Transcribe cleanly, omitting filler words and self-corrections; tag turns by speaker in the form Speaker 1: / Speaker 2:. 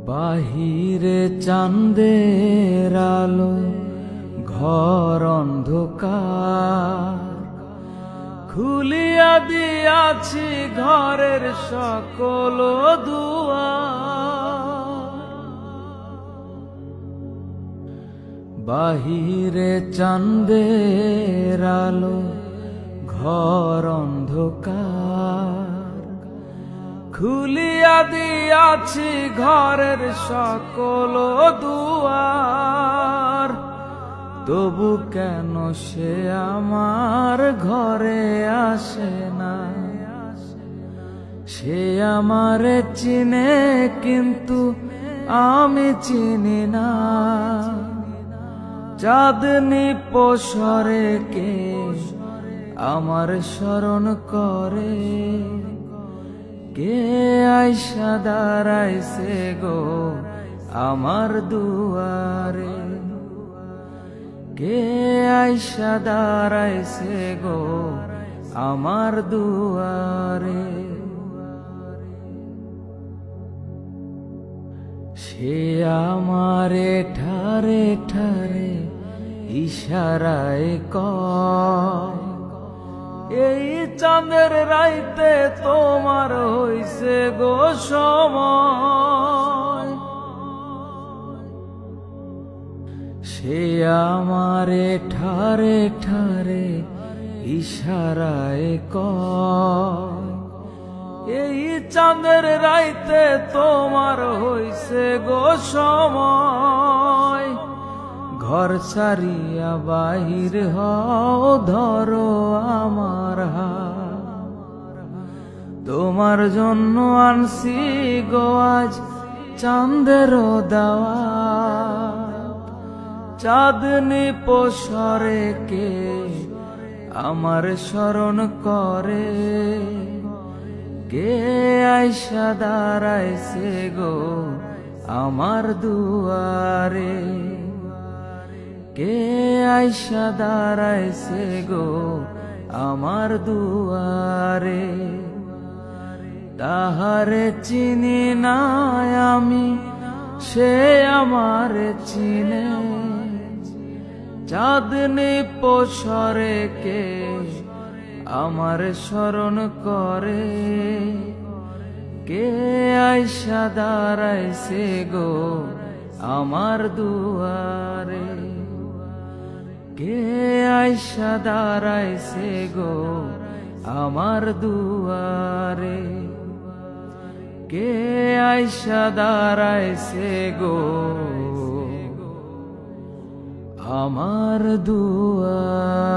Speaker 1: বাহিরে চাঁদের আলো, ঘর অন্ধকার। খুলিয়া দিয়াছি ঘরের সকল দুয়ার। বাহিরে চাঁদের আলো, ঘর অন্ধকার। খুলিয়া দিয়াছি ঘরের সকল দুয়ার। তবু কেন সে আমার ঘরে আসে না? সে আমারে চিনে কিন্তু আমি চিনি না। চাঁদনি পসরে কে আমার স্মরণ করে? কে আইসা দাঁড়াইছে গো আমার দুয়ারে? কে আইসা দাঁড়াইছে গো আমার দুয়ারে? সে আমারে ঠারে ঠারে ইশারায় কয়, এই চাঁদের রাইতে তোমার হইছে গো সময়। সে আমারে ঠারে ঠারে ইশারায় কয়, এই চাঁদের রাইতে তোমার হইছে গো সময়। ঘর ছাড়িয়া বাহির হও, ধরো আমার হাত। তোমার জন্য আনছি গো আজ চাঁদের দাওয়াত। চাঁদনি পসরে কে আমার স্মরণ করে? কে আইসা দাঁড়াইছে গো আমার দুয়ারে? কে আইসা দাঁড়াইছে গো আমার দুয়ারে? তাহারে চিনি না আমি, সে আমারে চিনে। চাঁদনি পসরে কে আমার স্মরণ করে? কে আইসা দাঁড়াইছে গো আমার দুয়ারে? কে আইসা দাঁড়াইছে গো আমার দুয়ারে? কে আইসা দাঁড়াইছে গো আমার দুয়ারে?